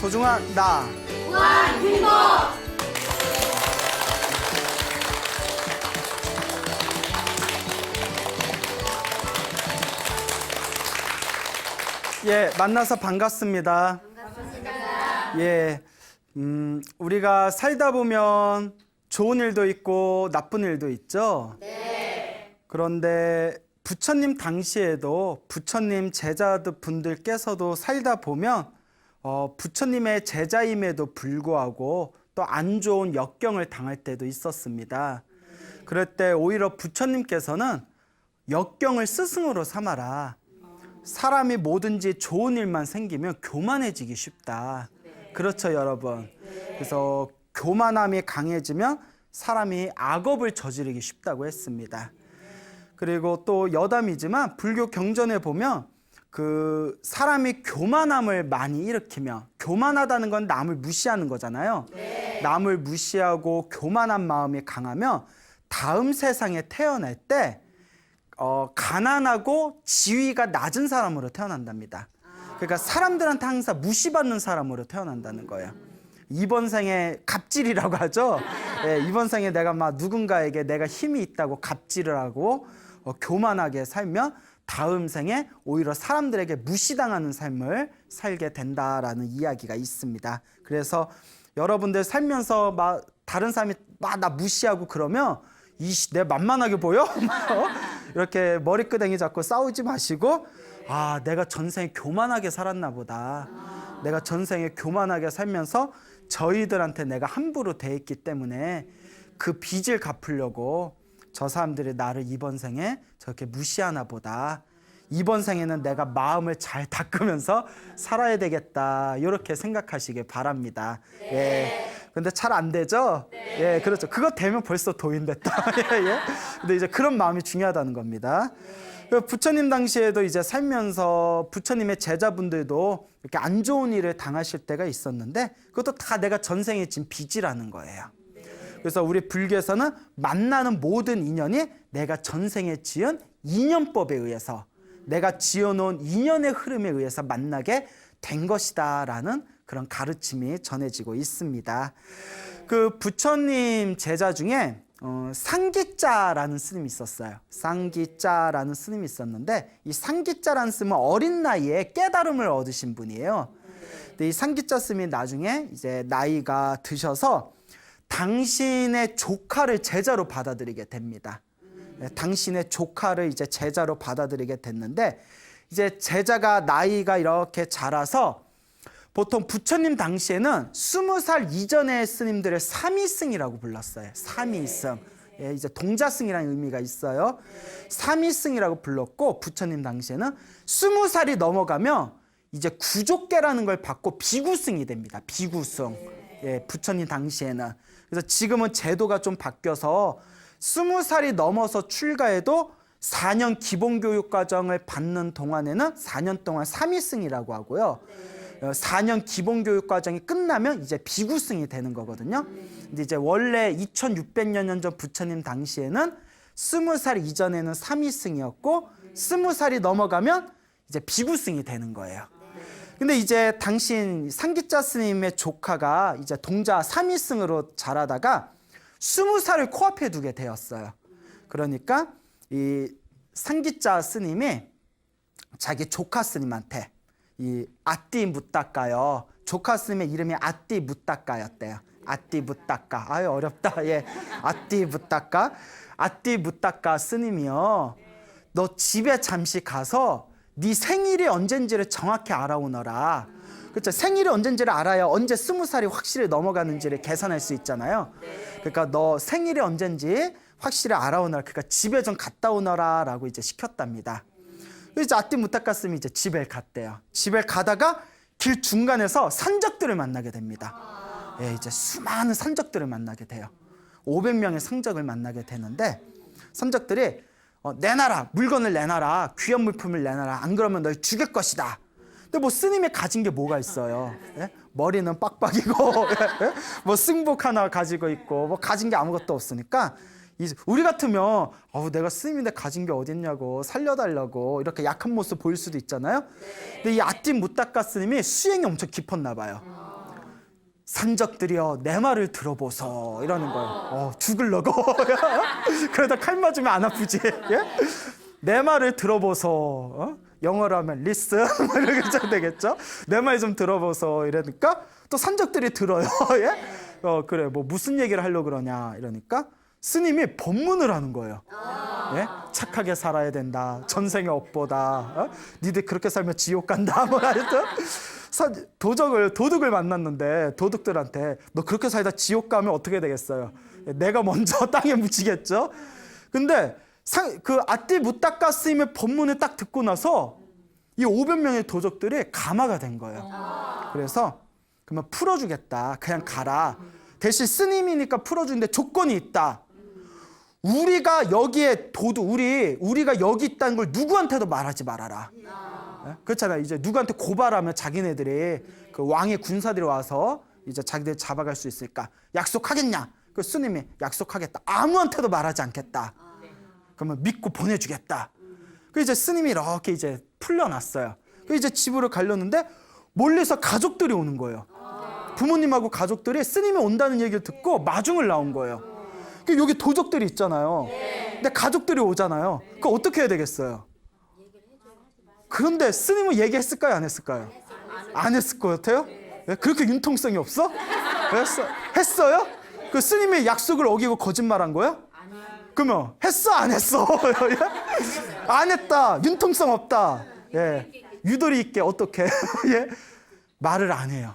소중한 나 무한 행복. 예, 만나서 반갑습니다. 반갑습니다. 예, 우리가 살다 보면 좋은 일도 있고 나쁜 일도 있죠. 네. 그런데 부처님 당시에도 부처님 제자분들께서도 살다 보면 부처님의 제자임에도 불구하고 또 안 좋은 역경을 당할 때도 있었습니다. 그럴 때 오히려 부처님께서는 역경을 스승으로 삼아라. 사람이 뭐든지 좋은 일만 생기면 교만해지기 쉽다. 그렇죠, 여러분. 그래서 교만함이 강해지면 사람이 악업을 저지르기 쉽다고 했습니다. 그리고 또 여담이지만 불교 경전에 보면 그 사람이 교만함을 많이 일으키면, 교만하다는 건 남을 무시하는 거잖아요. 남을 무시하고 교만한 마음이 강하면 다음 세상에 태어날 때 가난하고 지위가 낮은 사람으로 태어난답니다. 그러니까 사람들한테 항상 무시받는 사람으로 태어난다는 거예요. 이번 생에 갑질이라고 하죠. 예, 이번 생에 내가 막 누군가에게 내가 힘이 있다고 갑질을 하고 교만하게 살면 다음 생에 오히려 사람들에게 무시당하는 삶을 살게 된다라는 이야기가 있습니다. 그래서 여러분들 살면서 막 다른 사람이 막 나 무시하고 그러면 이씨 내 만만하게 보여? 이렇게 머리끄댕이 잡고 싸우지 마시고 아 내가 전생에 교만하게 살았나 보다. 내가 전생에 교만하게 살면서 저희들한테 내가 함부로 대했기 때문에 그 빚을 갚으려고 저 사람들이 나를 이번 생에 저렇게 무시하나 보다. 이번 생에는 내가 마음을 잘 닦으면서 살아야 되겠다. 이렇게 생각하시길 바랍니다. 예. 근데 잘 안 되죠? 예, 그렇죠. 그거 되면 벌써 도인됐다. 예, 예. 근데 이제 그런 마음이 중요하다는 겁니다. 부처님 당시에도 이제 살면서 부처님의 제자분들도 이렇게 안 좋은 일을 당하실 때가 있었는데 그것도 다 내가 전생에 진 빚이라는 거예요. 그래서 우리 불교에서는 만나는 모든 인연이 내가 전생에 지은 인연법에 의해서 내가 지어놓은 인연의 흐름에 의해서 만나게 된 것이다라는 그런 가르침이 전해지고 있습니다. 그 부처님 제자 중에 상기자라는 스님이 있었어요. 상기자라는 스님이 있었는데 이 상기자라는 스님은 어린 나이에 깨달음을 얻으신 분이에요. 근데 이 상기자 스님이 나중에 이제 나이가 드셔서 당신의 조카를 제자로 받아들이게 됩니다. 당신의 조카를 이제 제자로 받아들이게 됐는데 이제 제자가 나이가 이렇게 자라서 보통 부처님 당시에는 20살 이전의 스님들을 삼위승이라고 불렀어요. 삼위승. 예, 이제 동자승이라는 의미가 있어요. 삼위승이라고 불렀고 부처님 당시에는 20살이 넘어가면 이제 구족계라는 걸 받고 비구승이 됩니다. 비구승. 예, 부처님 당시에는. 그래서 지금은 제도가 좀 바뀌어서 20살이 넘어서 출가해도 4년 기본교육과정을 받는 동안에는 4년 동안 삼위승이라고 하고요. 4년 기본교육과정이 끝나면 이제 비구승이 되는 거거든요. 근데 이제 원래 2600년 전 부처님 당시에는 20살 이전에는 삼위승이었고 20살이 넘어가면 이제 비구승이 되는 거예요. 근데 이제 당신 상기자 스님의 조카가 이제 동자 삼위승으로 자라다가 20살을 코앞에 두게 되었어요. 그러니까 이 상기자 스님이 자기 조카 스님한테 이 아띠 무따까요. 조카 스님의 이름이 아띠 무따까였대요. 아띠 무따까. 아유 어렵다. 예, 아띠 무따까. 아띠 무따까 스님이요. 너 집에 잠시 가서 네 생일이 언젠지를 정확히 알아오너라. 그렇죠. 생일이 언젠지를 알아야 언제 20살이 확실히 넘어가는지를 계산할 수 있잖아요. 그러니까 너 생일이 언젠지 확실히 알아오너라. 그러니까 집에 좀 갔다 오너라라고 이제 시켰답니다. 이제 아띠 무타카스님이 이제 집에 갔대요. 집에 가다가 길 중간에서 산적들을 만나게 됩니다. 예, 이제 수많은 산적들을 만나게 돼요. 500명의 산적을 만나게 되는데 산적들이 내놔라, 물건을 내놔라, 귀한 물품을 내놔라, 안 그러면 널 죽일 것이다. 근데 뭐 스님이 가진 게 뭐가 있어요? 예? 머리는 빡빡이고 예? 뭐 승복 하나 가지고 있고 뭐 가진 게 아무것도 없으니까 우리 같으면 내가 스님인데 가진 게 어딨냐고 살려달라고 이렇게 약한 모습 보일 수도 있잖아요. 근데 이 아띠 무따까 스님이 수행이 엄청 깊었나 봐요. 산적들이여 내 말을 들어보소 이러는 거예요. 죽을려고 그러다 칼 맞으면 안 아프지. 예? 내 말을 들어보소. 영어로 하면 listen 이렇게 되겠죠. 내 말 좀 들어보소 이러니까 또 산적들이 들어요. 예? 그래 뭐 무슨 얘기를 하려고 그러냐 이러니까 스님이 법문을 하는 거예요. 예? 착하게 살아야 된다. 전생의 업보다. 니들 그렇게 살면 지옥 간다. 뭐 하여튼 도둑을 만났는데 도둑들한테 너 그렇게 살다 지옥 가면 어떻게 되겠어요? 내가 먼저 땅에 묻히겠죠. 근데 그 아띠 무따까 스님의 법문을 딱 듣고 나서 이 500명의 도적들이 감화가 된 거예요. 그래서 그러면 풀어주겠다. 그냥 가라. 대신 스님이니까 풀어주는데 조건이 있다. 우리가 여기에 우리가 여기 있다는 걸 누구한테도 말하지 말아라. 그렇잖아요. 이제 누구한테 고발하면 자기네들이 그 왕의 군사들이 와서 이제 자기들 잡아갈 수 있으니까 약속하겠냐? 그 스님이 약속하겠다. 아무한테도 말하지 않겠다. 그러면 믿고 보내주겠다. 그 이제 스님이 이렇게 이제 풀려났어요. 그 이제 집으로 가려는데 멀리서 가족들이 오는 거예요. 부모님하고 가족들이 스님이 온다는 얘기를 듣고 마중을 나온 거예요. 그 여기 도적들이 있잖아요. 근데 가족들이 오잖아요. 그거 어떻게 해야 되겠어요? 그런데 스님은 얘기했을까요? 안 했을까요? 안 했을 것 같아요? 그렇게 융통성이 없어? 했어요? 그 스님의 약속을 어기고 거짓말한 거야? 그러면 했어? 안 했어? 안 했다. 융통성 없다. 예. 유도리 있게 어떻게 예? 말을 안 해요.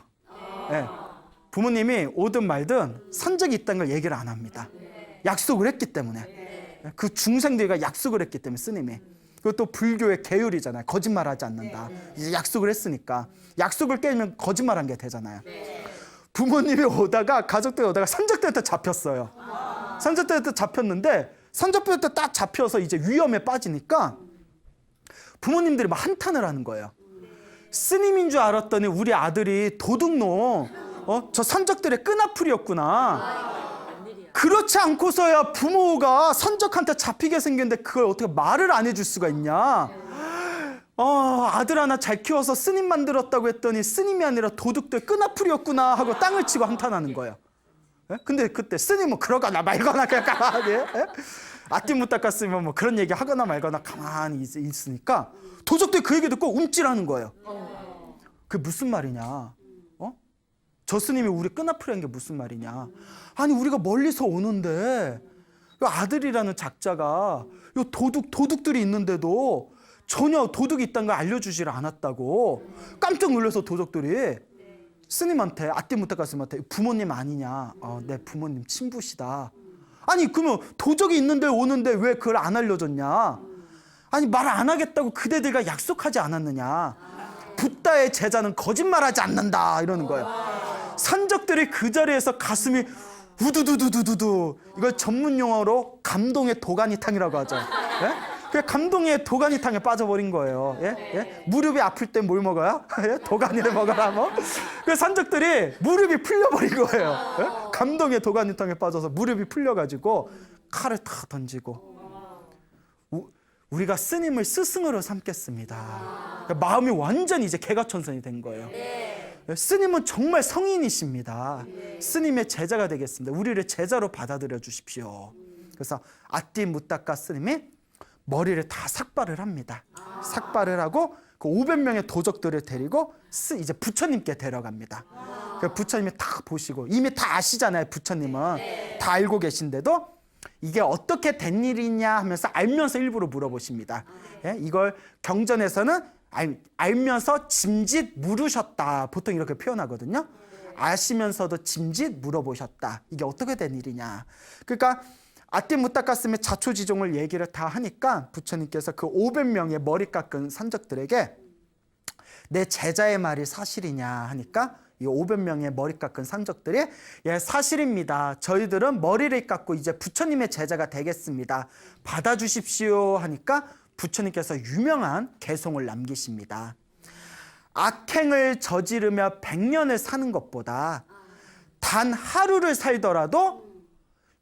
예. 부모님이 오든 말든 산적이 있다는 걸 얘기를 안 합니다. 약속을 했기 때문에. 그 중생들과 약속을 했기 때문에 스님이. 그것도 불교의 계율이잖아요. 거짓말하지 않는다. 이제 약속을 했으니까. 약속을 깨면 거짓말한 게 되잖아요. 부모님이 오다가 가족들이 오다가 산적들한테 잡혔어요. 산적들한테 잡혔는데 산적들한테 딱 잡혀서 이제 위험에 빠지니까 부모님들이 막 한탄을 하는 거예요. 스님인 줄 알았더니 우리 아들이 도둑놈, 저 산적들의 끈아풀이었구나. 그렇지 않고서야 부모가 산적한테 잡히게 생겼는데 그걸 어떻게 말을 안 해줄 수가 있냐. 아들 하나 잘 키워서 스님 만들었다고 했더니 스님이 아니라 도둑들 끈아풀이었구나 하고 땅을 치고 한탄하는 거예요. 예? 근데 그때 스님은 그러거나 말거나 그냥 가만히 아띠 닦았으면 뭐 그런 얘기 하거나 말거나 가만히 있으니까 도적들이 그 얘기 듣고 움찔하는 거예요. 그게 무슨 말이냐? 저 스님이 우리 끈아풀이한 게 무슨 말이냐? 아니 우리가 멀리서 오는데 아들이라는 작자가 도둑들이 있는데도 전혀 도둑이 있다는 걸 알려주질 않았다고 깜짝 놀라서 도적들이 스님한테 아띠 무따까 스님한테 부모님 아니냐? 내 부모님 친부시다. 아니 그러면 도적이 있는데 오는데 왜 그걸 안 알려줬냐? 아니 말 안 하겠다고 그대들과 약속하지 않았느냐? 붓다의 제자는 거짓말하지 않는다 이러는 거예요. 산적들이 그 자리에서 가슴이 우두두두두두. 이걸 전문 용어로 감동의 도가니탕이라고 하죠. 예? 그 감동의 도가니탕에 빠져버린 거예요. 예? 예? 무릎이 아플 때 뭘 먹어요? 예? 도가니를 먹어라 뭐. 그 산적들이 무릎이 풀려버린 거예요. 예? 감동의 도가니탕에 빠져서 무릎이 풀려가지고 칼을 다 던지고 우리가 스님을 스승으로 삼겠습니다. 그러니까 마음이 완전히 이제 개가천선이 된 거예요. 스님은 정말 성인이십니다. 스님의 제자가 되겠습니다. 우리를 제자로 받아들여 주십시오. 그래서 아띠 무따까 스님이 머리를 다 삭발을 합니다. 삭발을 하고 그 500명의 도적들을 데리고 이제 부처님께 데려갑니다. 그 부처님이 딱 보시고 이미 다 아시잖아요. 부처님은 다 알고 계신데도 이게 어떻게 된 일이냐 하면서 알면서 일부러 물어보십니다. 예? 이걸 경전에서는 알면서 짐짓 물으셨다. 보통 이렇게 표현하거든요. 아시면서도 짐짓 물어보셨다. 이게 어떻게 된 일이냐. 그러니까 아띠 무따까 스님의 자초지종을 얘기를 다 하니까 부처님께서 그 500명의 머리 깎은 산적들에게 내 제자의 말이 사실이냐 하니까 이 500명의 머리 깎은 산적들이 예, 사실입니다. 저희들은 머리를 깎고 이제 부처님의 제자가 되겠습니다. 받아주십시오 하니까 부처님께서 유명한 개송을 남기십니다. 악행을 저지르며 100년을 사는 것보다 단 하루를 살더라도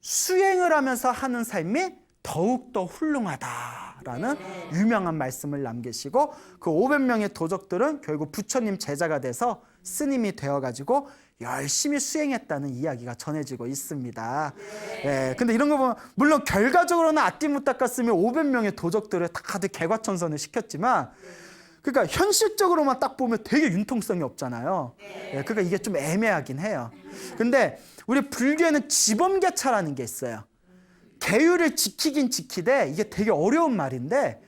수행을 하면서 하는 삶이 더욱더 훌륭하다라는 유명한 말씀을 남기시고 그 500명의 도적들은 결국 부처님 제자가 돼서 스님이 되어가지고 열심히 수행했다는 이야기가 전해지고 있습니다. 예, 근데 이런 거 보면 물론 결과적으로는 아띠무따까스미 500명의 도적들을 다들 개과천선을 시켰지만 그러니까 현실적으로만 딱 보면 되게 융통성이 없잖아요. 예, 그러니까 이게 좀 애매하긴 해요. 근데 우리 불교에는 지범계차라는 게 있어요. 계율을 지키긴 지키되 이게 되게 어려운 말인데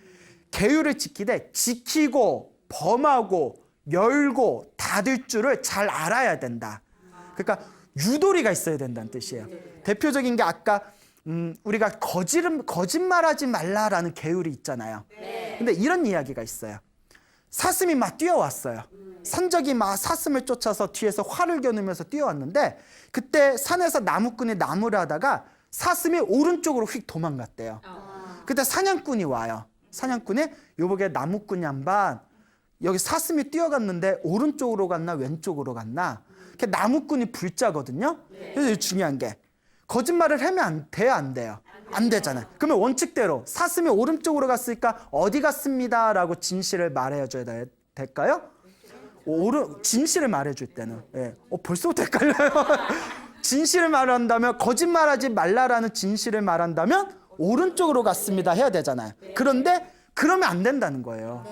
계율을 지키되 지키고 범하고 열고 닫을 줄을 잘 알아야 된다. 그러니까 유도리가 있어야 된다는 뜻이에요. 대표적인 게 아까 우리가 거짓말하지 말라라는 계율이 있잖아요. 근데 이런 이야기가 있어요. 사슴이 막 뛰어왔어요. 산적이 막 사슴을 쫓아서 뒤에서 활을 겨누면서 뛰어왔는데 그때 산에서 나무꾼이 나무를 하다가 사슴이 오른쪽으로 휙 도망갔대요. 그때 사냥꾼이 와요. 사냥꾼이 요복에 나무꾼이 한반 여기 사슴이 뛰어갔는데 오른쪽으로 갔나 왼쪽으로 갔나 나무꾼이 불자거든요. 그래서 중요한 게 거짓말을 하면 돼요 안 돼요? 안 되잖아요. 그러면 원칙대로 사슴이 오른쪽으로 갔으니까 어디 갔습니다 라고 진실을 말해줘야 될까요? 진실을 말해줄 때는 벌써부터 헷갈려요. 진실을 말한다면 거짓말하지 말라라는 진실을 말한다면 오른쪽으로 갔습니다 해야 되잖아요. 그런데 그러면 안 된다는 거예요.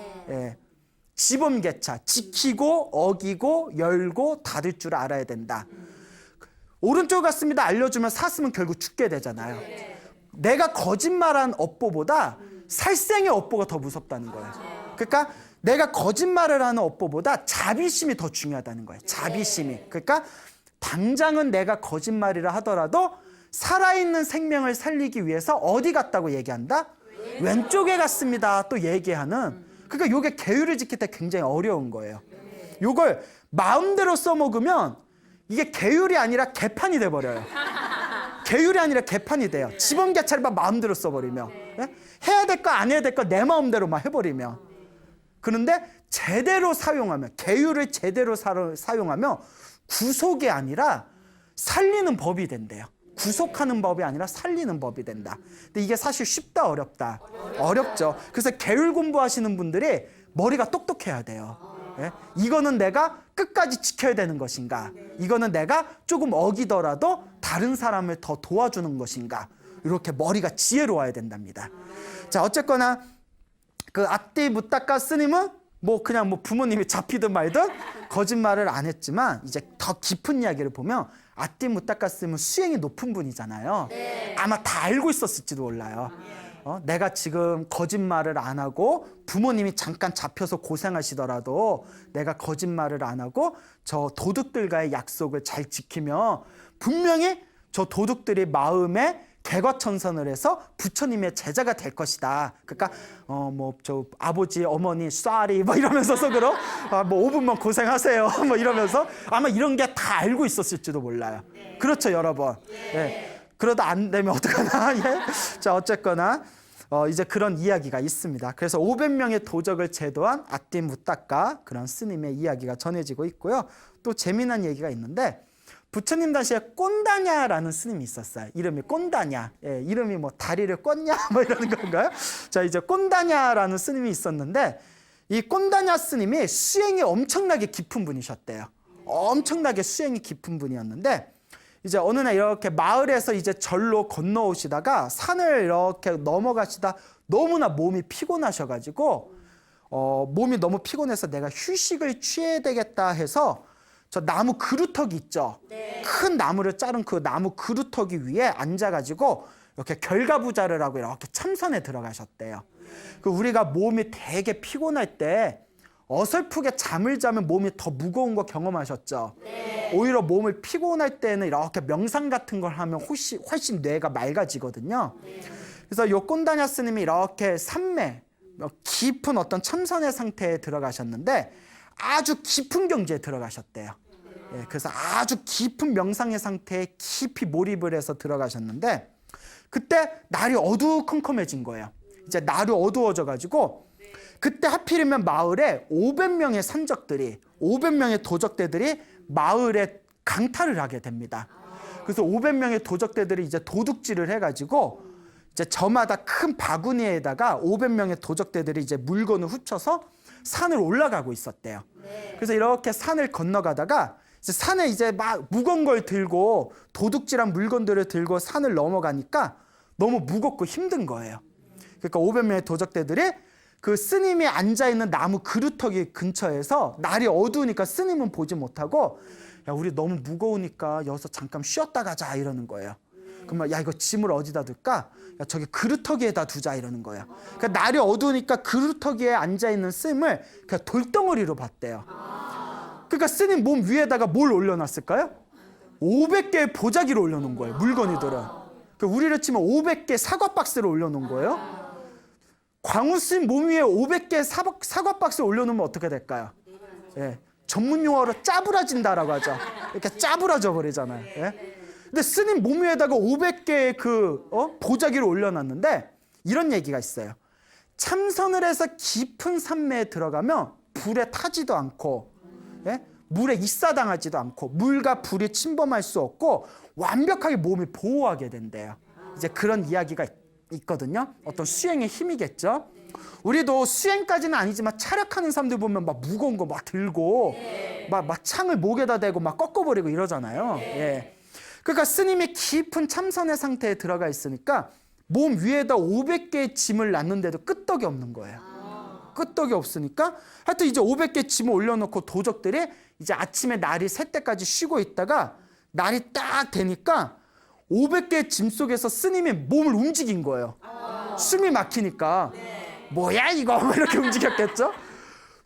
지범계차, 지키고 어기고 열고 닫을 줄 알아야 된다. 오른쪽 갔습니다 알려주면 사슴은 결국 죽게 되잖아요. 내가 거짓말한 업보보다 살생의 업보가 더 무섭다는 거예요. 그러니까 내가 거짓말을 하는 업보보다 자비심이 더 중요하다는 거예요. 자비심이. 그러니까 당장은 내가 거짓말이라 하더라도 살아있는 생명을 살리기 위해서 어디 갔다고 얘기한다? 왼쪽에 갔습니다 또 얘기하는. 그러니까 이게 계율을 지킬 때 굉장히 어려운 거예요. 이걸 마음대로 써먹으면 이게 계율이 아니라 개판이 돼버려요. 계율이 아니라 개판이 돼요. 지범계차를 마음대로 써버리면. 해야 될 거 안 해야 될 거 내 마음대로만 해버리면. 그런데 제대로 사용하면 계율을 제대로 사용하면 구속이 아니라 살리는 법이 된대요. 구속하는 법이 아니라 살리는 법이 된다. 근데 이게 사실 쉽다 어렵다? 어렵죠. 그래서 계율 공부하시는 분들이 머리가 똑똑해야 돼요. 이거는 내가 끝까지 지켜야 되는 것인가? 이거는 내가 조금 어기더라도 다른 사람을 더 도와주는 것인가? 이렇게 머리가 지혜로워야 된답니다. 자, 어쨌거나 그 아띠무따까 스님은 그냥 부모님이 잡히든 말든 거짓말을 안 했지만 이제 더 깊은 이야기를 보면 아띠무따까 스님은 수행이 높은 분이잖아요. 아마 다 알고 있었을지도 몰라요. 내가 지금 거짓말을 안 하고 부모님이 잠깐 잡혀서 고생하시더라도 내가 거짓말을 안 하고 저 도둑들과의 약속을 잘 지키면 분명히 저 도둑들이 마음에 개과천선을 해서 부처님의 제자가 될 것이다. 그러니까 저 아버지 어머니 쏘리 이러면서 속으로 5분만 고생하세요 이러면서 아마 이런 게 다 알고 있었을지도 몰라요. 그렇죠 여러분. 그러다 안 되면 어떡하나. 자, 어쨌거나 이제 그런 이야기가 있습니다. 그래서 500명의 도적을 제도한 아띠무따까 그런 스님의 이야기가 전해지고 있고요. 또 재미난 얘기가 있는데 부처님 당시에 꼰다냐라는 스님이 있었어요. 이름이 꼰다냐. 이름이 다리를 꽂냐 이러는 건가요? 자, 이제 꼰다냐라는 스님이 있었는데 이 꼰다냐 스님이 수행이 엄청나게 깊은 분이셨대요. 엄청나게 수행이 깊은 분이었는데 이제 어느 날 이렇게 마을에서 이제 절로 건너오시다가 산을 이렇게 넘어가시다 너무나 몸이 피곤하셔가지고 몸이 너무 피곤해서 내가 휴식을 취해야 되겠다 해서 저 나무 그루터기 있죠. 큰 나무를 자른 그 나무 그루터기 위에 앉아가지고 이렇게 결가부자를 하고 이렇게 참선에 들어가셨대요. 그 우리가 몸이 되게 피곤할 때 어설프게 잠을 자면 몸이 더 무거운 거 경험하셨죠? 오히려 몸을 피곤할 때는 이렇게 명상 같은 걸 하면 훨씬 뇌가 맑아지거든요. 그래서 요 꼰다냐 스님이 이렇게 삼매, 깊은 어떤 참선의 상태에 들어가셨는데 아주 깊은 경지에 들어가셨대요. 그래서 아주 깊은 명상의 상태에 깊이 몰입을 해서 들어가셨는데 그때 날이 어두컴컴해진 거예요. 이제 날이 어두워져가지고 그때 하필이면 마을에 500명의 산적들이 500명의 도적대들이 마을에 강탈을 하게 됩니다. 그래서 500명의 도적대들이 이제 도둑질을 해가지고 이제 저마다 큰 바구니에다가 500명의 도적대들이 이제 물건을 훔쳐서 산을 올라가고 있었대요. 그래서 이렇게 산을 건너가다가 이제 산에 이제 막 무거운 걸 들고 도둑질한 물건들을 들고 산을 넘어가니까 너무 무겁고 힘든 거예요. 그러니까 500명의 도적대들이 그 스님이 앉아있는 나무 그루터기 근처에서 날이 어두우니까 스님은 보지 못하고 야, 우리 너무 무거우니까 여기서 잠깐 쉬었다 가자 이러는 거예요. 그러면 야, 이거 짐을 어디다 둘까? 야, 저기 그루터기에다 두자 이러는 거예요. 그러니까 날이 어두우니까 그루터기에 앉아있는 스님을 그냥 돌덩어리로 봤대요. 그러니까 스님 몸 위에다가 뭘 올려놨을까요? 500개의 보자기를 올려놓은 거예요. 물건이들은. 그러니까 우리를 치면 500개 사과 박스를 올려놓은 거예요. 광우 스님 몸 위에 500개 사과 박스를 올려놓으면 어떻게 될까요? 예, 전문 용어로 짜부라진다라고 하죠. 이렇게 짜부라져 버리잖아요. 예? 근데 스님 몸 위에다가 500개의 보자기를 올려놨는데 이런 얘기가 있어요. 참선을 해서 깊은 산매에 들어가면 불에 타지도 않고, 예? 물에 익사당하지도 않고, 물과 불이 침범할 수 없고 완벽하게 몸을 보호하게 된대요. 이제 그런 이야기가 있거든요. 어떤 수행의 힘이겠죠. 우리도 수행까지는 아니지만 차력하는 사람들 보면 막 무거운 거 막 들고 막 창을 목에다 대고 막 꺾어버리고 이러잖아요. 예. 그러니까 스님이 깊은 참선의 상태에 들어가 있으니까 몸 위에다 500개의 짐을 놨는데도 끄떡이 없는 거예요. 끄떡이 없으니까 하여튼 이제 500개 짐을 올려놓고 도적들이 이제 아침에 날이 새 때까지 쉬고 있다가 날이 딱 되니까 500개의 짐 속에서 스님이 몸을 움직인 거예요. 숨이 막히니까 뭐야 이거 이렇게 움직였겠죠.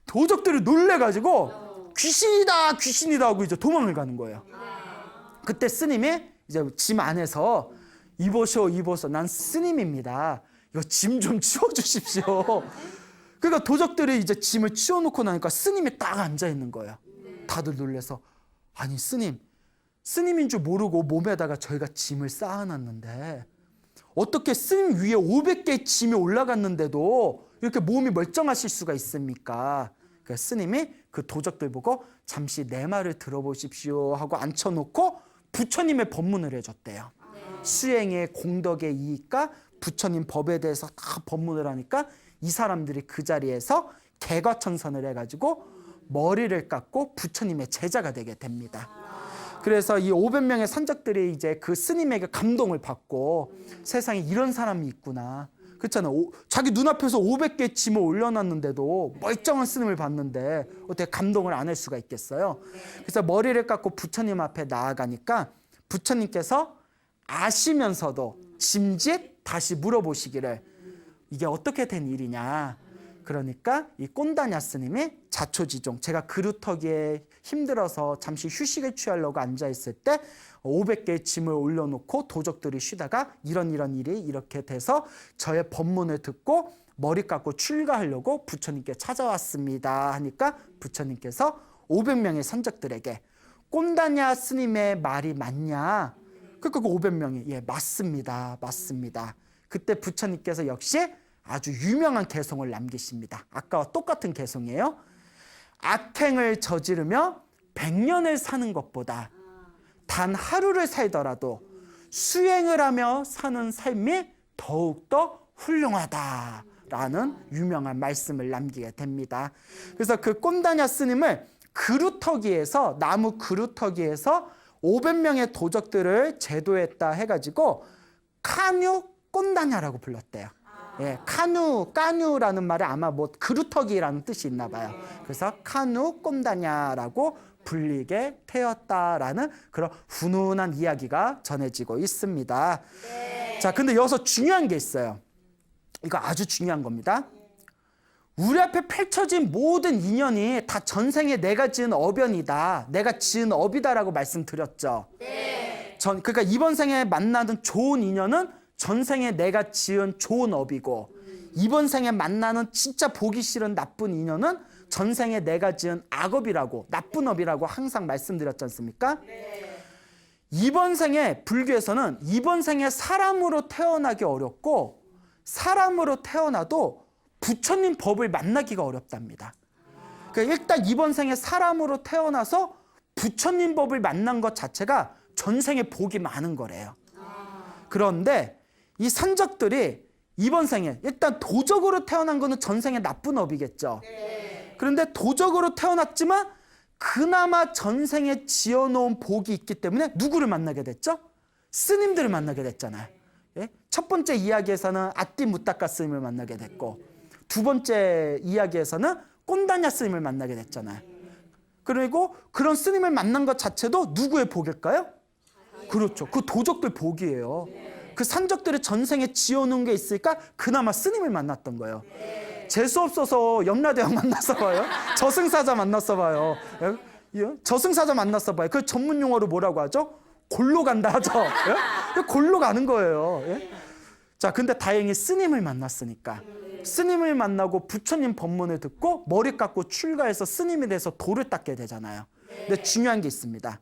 도적들이 놀래가지고 귀신이다 귀신이다 하고 이제 도망을 가는 거예요. 그때 스님이 이제 짐 안에서 이보시오 난 스님입니다. 이거 짐 좀 치워주십시오. 그러니까 도적들이 이제 짐을 치워놓고 나니까 스님이 딱 앉아 있는 거예요. 다들 놀래서 아니 스님인 줄 모르고 몸에다가 저희가 짐을 쌓아놨는데 어떻게 스님 위에 500개의 짐이 올라갔는데도 이렇게 몸이 멀쩡하실 수가 있습니까? 그러니까 스님이 그 도적들 보고 잠시 내 말을 들어보십시오 하고 앉혀놓고 부처님의 법문을 해줬대요. 수행의 공덕의 이익과 부처님 법에 대해서 다 법문을 하니까 이 사람들이 그 자리에서 개과천선을 해가지고 머리를 깎고 부처님의 제자가 되게 됩니다. 그래서 이 500명의 산적들이 이제 그 스님에게 감동을 받고 세상에 이런 사람이 있구나. 그렇잖아요. 자기 눈앞에서 500개 짐을 올려놨는데도 멀쩡한 스님을 봤는데 어떻게 감동을 안 할 수가 있겠어요. 그래서 머리를 깎고 부처님 앞에 나아가니까 부처님께서 아시면서도 짐짓 다시 물어보시기를 이게 어떻게 된 일이냐. 그러니까 이 꼰다냐 스님이 자초지종 제가 그루터기에 힘들어서 잠시 휴식을 취하려고 앉아있을 때 500개의 짐을 올려놓고 도적들이 쉬다가 이런 일이 이렇게 돼서 저의 법문을 듣고 머리 깎고 출가하려고 부처님께 찾아왔습니다 하니까 부처님께서 500명의 산적들에게 꼰다냐 스님의 말이 맞냐? 그러니까 그 500명이 예 맞습니다. 그때 부처님께서 역시 아주 유명한 개송을 남기십니다. 아까와 똑같은 개송이에요. 악행을 저지르며 100년을 사는 것보다 단 하루를 살더라도 수행을 하며 사는 삶이 더욱더 훌륭하다라는 유명한 말씀을 남기게 됩니다. 그래서 그 꼰다냐 스님을 그루터기에서 나무 그루터기에서 500명의 도적들을 제도했다 해가지고 카뉴 꼰다냐라고 불렀대요. 예, 까뉴라는 말에 아마 뭐 그루터기라는 뜻이 있나 봐요. 그래서 카누 꼰다냐라고 불리게 되었다라는 그런 훈훈한 이야기가 전해지고 있습니다. 네. 자, 근데 여기서 중요한 게 있어요. 이거 아주 중요한 겁니다. 우리 앞에 펼쳐진 모든 인연이 다 전생에 내가 지은 어변이다. 내가 지은 업이다라고 말씀드렸죠. 네. 그러니까 이번 생에 만나는 좋은 인연은 전생에 내가 지은 좋은 업이고 이번 생에 만나는 진짜 보기 싫은 나쁜 인연은 전생에 내가 지은 악업이라고 나쁜 업이라고 항상 말씀드렸지 않습니까? 네. 이번 생에 불교에서는 이번 생에 사람으로 태어나기 어렵고 사람으로 태어나도 부처님 법을 만나기가 어렵답니다. 그러니까 일단 이번 생에 사람으로 태어나서 부처님 법을 만난 것 자체가 전생에 복이 많은 거래요. 그런데 이 산적들이 이번 생에 일단 도적으로 태어난 거는 전생에 나쁜 업이겠죠. 네. 그런데 도적으로 태어났지만 그나마 전생에 지어놓은 복이 있기 때문에 누구를 만나게 됐죠? 스님들을 만나게 됐잖아요. 예? 첫 번째 이야기에서는 아띠 무따까 스님을 만나게 됐고, 두 번째 이야기에서는 꼰다냐 스님을 만나게 됐잖아요. 그리고 그런 스님을 만난 것 자체도 누구의 복일까요? 그렇죠. 그 도적들 복이에요. 그 산적들이 전생에 지어놓은 게 있으니까 그나마 스님을 만났던 거예요. 재수 없어서 염라대왕 만났어 봐요. 저승사자 만났어 봐요. 저승사자 만났어 봐요. 그 전문 용어로 뭐라고 하죠? 골로 간다 하죠. 예? 골로 가는 거예요. 예? 자, 근데 다행히 스님을 만났으니까, 스님을 만나고 부처님 법문을 듣고 머리 깎고 출가해서 스님이 돼서 도를 닦게 되잖아요. 근데 중요한 게 있습니다.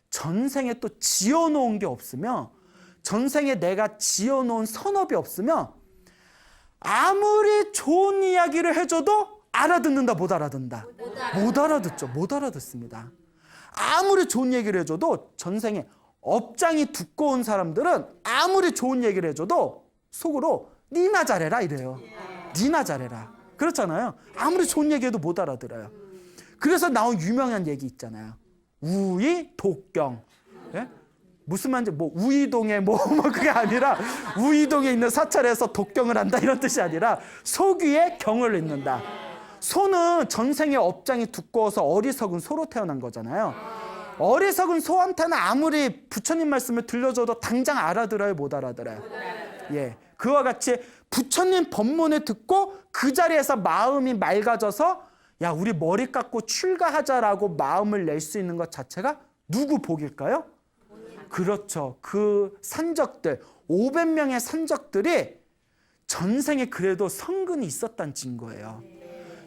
전생에 또 지어놓은 게 없으면, 전생에 내가 지어놓은 선업이 없으면 아무리 좋은 이야기를 해줘도 알아듣는다, 못 알아듣는다? 못 알아듣죠. 못 알아듣습니다. 아무리 좋은 얘기를 해줘도, 전생에 업장이 두꺼운 사람들은 아무리 좋은 얘기를 해줘도 속으로 니나 잘해라 이래요. 니나 잘해라. 그렇잖아요. 아무리 좋은 얘기해도 못 알아들어요. 그래서 나온 유명한 얘기 있잖아요. 우이 독경. 예? 무슨 말인지, 뭐 우이동에 뭐 그게 아니라 우이동에 있는 사찰에서 독경을 한다 이런 뜻이 아니라 소귀에 경을 읽는다. 소는 전생의 업장이 두꺼워서 어리석은 소로 태어난 거잖아요. 어리석은 소한테는 아무리 부처님 말씀을 들려줘도 당장 알아들어요, 못 알아들어요? 예, 그와 같이 부처님 법문을 듣고 그 자리에서 마음이 맑아져서 야, 우리 머리 깎고 출가하자라고 마음을 낼 수 있는 것 자체가 누구 복일까요? 그렇죠. 그 산적들, 500명의 산적들이 전생에 그래도 성근이 있었다는 증거예요.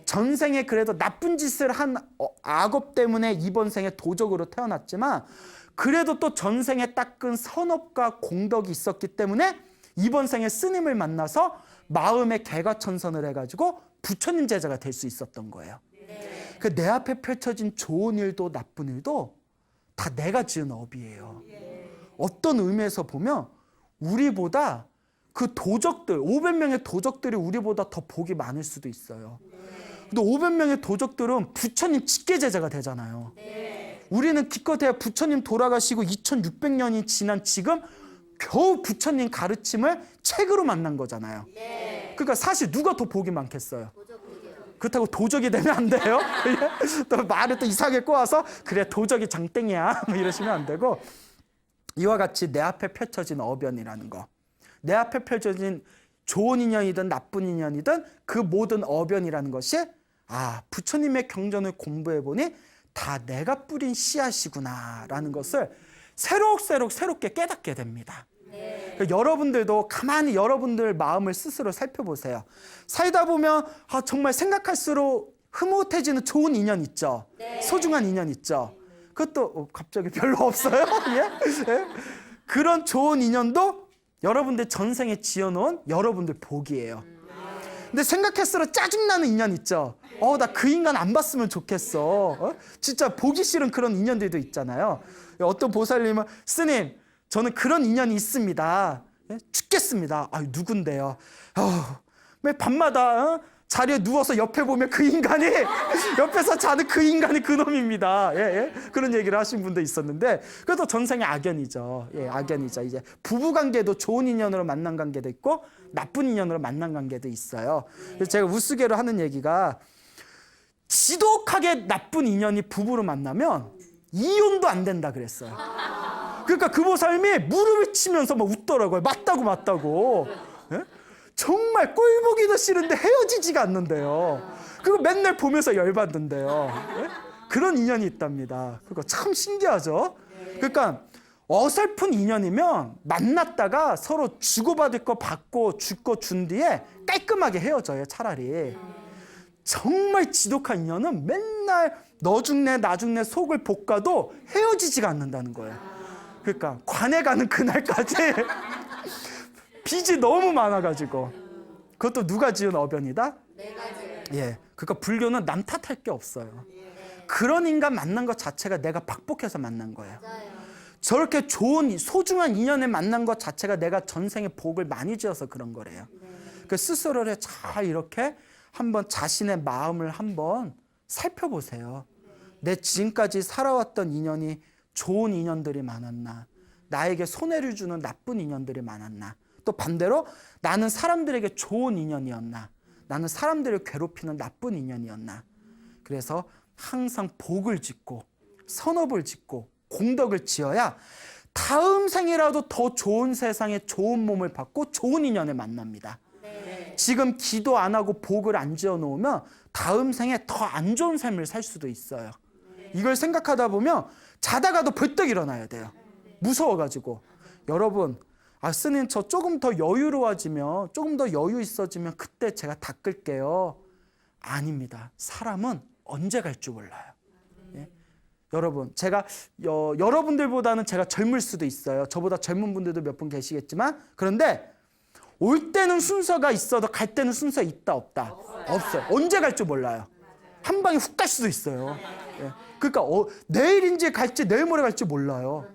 전생에 그래도 나쁜 짓을 한 악업 때문에 이번 생에 도적으로 태어났지만, 그래도 또 전생에 닦은 선업과 공덕이 있었기 때문에 이번 생에 스님을 만나서 마음의 개과천선을 해가지고 부처님 제자가 될 수 있었던 거예요. 그 내 앞에 펼쳐진 좋은 일도 나쁜 일도 다 내가 지은 업이에요. 어떤 의미에서 보면 우리보다 그 도적들, 500명의 도적들이 우리보다 더 복이 많을 수도 있어요. 근데 500명의 도적들은 부처님 직계제자가 되잖아요. 우리는 기껏해야 부처님 돌아가시고 2600년이 지난 지금 겨우 부처님 가르침을 책으로 만난 거잖아요. 그러니까 사실 누가 더 복이 많겠어요? 그렇다고 도적이 되면 안 돼요. 또 말을 또 이상하게 꼬아서 그래 도적이 장땡이야 이러시면 안 되고, 이와 같이 내 앞에 펼쳐진 어변이라는 거, 내 앞에 펼쳐진 좋은 인연이든 나쁜 인연이든 그 모든 어변이라는 것이, 아, 부처님의 경전을 공부해보니 다 내가 뿌린 씨앗이구나라는 것을 새롭게 깨닫게 됩니다. 그러니까 여러분들도 가만히 여러분들 마음을 스스로 살펴보세요. 살다 보면 정말 생각할수록 흐뭇해지는 좋은 인연 있죠. 소중한 인연 있죠. 그것도 갑자기 별로 없어요. 예? 예? 그런 좋은 인연도 여러분들 전생에 지어놓은 여러분들 복이에요. 근데 생각할수록 짜증나는 인연 있죠. 나 그 인간 안 봤으면 좋겠어. 진짜 보기 싫은 그런 인연들도 있잖아요. 어떤 보살님은 스님, 저는 그런 인연이 있습니다. 죽겠습니다. 누군데요? 왜 밤마다 자리에 누워서 옆에 보면 그 인간이 옆에서 자는 그 인간이 그놈입니다. 예, 예. 그런 얘기를 하신 분도 있었는데, 그것도 전생의 악연이죠. 예, 악연이죠. 이제 부부관계도 좋은 인연으로 만난 관계도 있고 나쁜 인연으로 만난 관계도 있어요. 그래서 제가 우스개로 하는 얘기가, 지독하게 나쁜 인연이 부부로 만나면 이혼도 안 된다 그랬어요. 그러니까 그 보살님이 무릎을 치면서 막 웃더라고요. 맞다고. 예? 정말 꼴 보기도 싫은데 헤어지지가 않는데요. 그거 맨날 보면서 열받는데요. 예? 그런 인연이 있답니다. 그거 참 신기하죠. 그러니까 어설픈 인연이면 만났다가 서로 주고받을 거 받고 줄 거 준 뒤에 깔끔하게 헤어져요, 차라리. 정말 지독한 인연은 맨날 너 죽네 나 죽네 속을 볶아도 헤어지지가 않는다는 거예요. 그러니까 관에 가는 그날까지 빚이 너무 많아가지고, 그것도 누가 지은 어변이다? 내가 지은. 예, 그러니까 불교는 남 탓할 게 없어요. 그런 인간 만난 것 자체가 내가 박복해서 만난 거예요. 저렇게 좋은 소중한 인연에 만난 것 자체가 내가 전생에 복을 많이 지어서 그런 거래요. 그 스스로를 잘 이렇게 한번 자신의 마음을 한번 살펴보세요. 내 지금까지 살아왔던 인연이 좋은 인연들이 많았나? 나에게 손해를 주는 나쁜 인연들이 많았나? 또 반대로 나는 사람들에게 좋은 인연이었나? 나는 사람들을 괴롭히는 나쁜 인연이었나? 그래서 항상 복을 짓고 선업을 짓고 공덕을 지어야 다음 생이라도 더 좋은 세상에 좋은 몸을 받고 좋은 인연을 만납니다. 지금 기도 안 하고 복을 안 지어 놓으면 다음 생에 더 안 좋은 삶을 살 수도 있어요. 이걸 생각하다 보면 자다가도 벌떡 일어나야 돼요. 무서워가지고. 여러분, 스님 저 조금 더 여유로워지면, 조금 더 여유 있어지면 그때 제가 다 끌게요. 아닙니다. 사람은 언제 갈 줄 몰라요. 예? 여러분, 제가 여러분들보다는 제가 젊을 수도 있어요. 저보다 젊은 분들도 몇 분 계시겠지만, 그런데 올 때는 순서가 있어도 갈 때는 순서 있다 없다? 없어요. 언제 갈 줄 몰라요. 한 방에 훅 갈 수도 있어요. 예. 그러니까 내일인지 갈지 내일 모레 갈지 몰라요.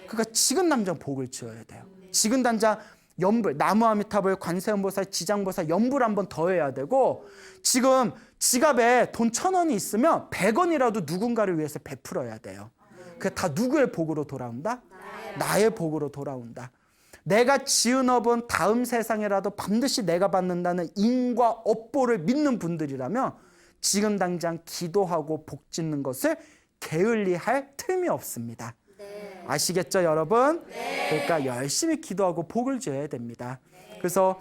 그러니까 지금 당장 복을 지어야 돼요. 지금 당장 연불, 나무아미타불, 관세음보살, 지장보살 연불 한번 더 해야 되고, 지금 지갑에 돈 1,000원이 있으면 100원이라도 누군가를 위해서 베풀어야 돼요. 그게 다 누구의 복으로 돌아온다? 나의 복으로 돌아온다. 내가 지은 업은 다음 세상에라도 반드시 내가 받는다는 인과 업보를 믿는 분들이라면 지금 당장 기도하고 복 짓는 것을 게을리할 틈이 없습니다. 아시겠죠, 여러분? 그러니까 열심히 기도하고 복을 지어야 됩니다. 그래서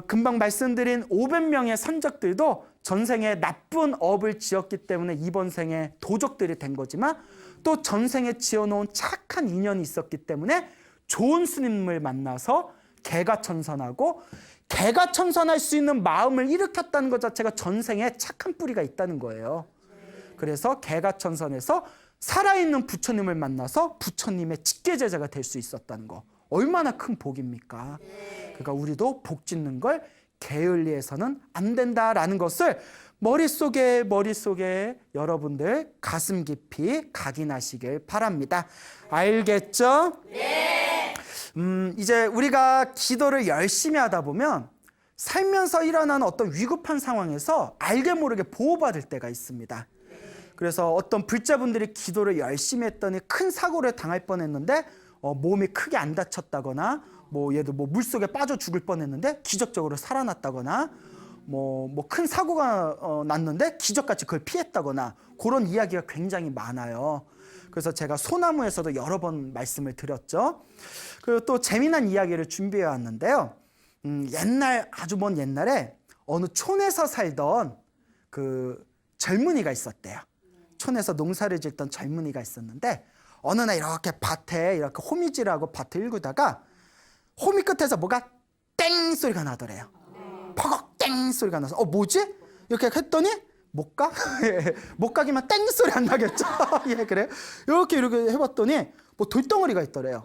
금방 말씀드린 500명의 선적들도 전생에 나쁜 업을 지었기 때문에 이번 생에 도적들이 된 거지만, 또 전생에 지어놓은 착한 인연이 있었기 때문에 좋은 스님을 만나서 개가천선하고, 개가천선할 수 있는 마음을 일으켰다는 것 자체가 전생에 착한 뿌리가 있다는 거예요. 그래서 개가천선에서 살아있는 부처님을 만나서 부처님의 직계제자가 될 수 있었다는 거, 얼마나 큰 복입니까? 그러니까 우리도 복 짓는 걸 게을리해서는 안 된다라는 것을 머릿속에 여러분들 가슴 깊이 각인하시길 바랍니다. 알겠죠? 네. 이제 우리가 기도를 열심히 하다 보면 살면서 일어나는 어떤 위급한 상황에서 알게 모르게 보호받을 때가 있습니다. 그래서 어떤 불자분들이 기도를 열심히 했더니 큰 사고를 당할 뻔했는데 몸이 크게 안 다쳤다거나, 얘도 물속에 빠져 죽을 뻔했는데 기적적으로 살아났다거나, 큰 사고가 났는데 기적같이 그걸 피했다거나, 그런 이야기가 굉장히 많아요. 그래서 제가 소나무에서도 여러 번 말씀을 드렸죠. 그리고 또 재미난 이야기를 준비해 왔는데요. 아주 먼 옛날에 어느 촌에서 살던 그 젊은이가 있었대요. 촌에서 농사를 짓던 젊은이가 있었는데, 어느 날 이렇게 밭에 이렇게 호미질하고 밭을 일구다가 호미 끝에서 뭐가 땡 소리가 나더래요. 퍼걱 땡 소리가 나서 뭐지? 이렇게 했더니 못 가? 못 가기만 땡 소리 안 나겠죠? 예, 그래요. 이렇게 해봤더니 돌덩어리가 있더래요.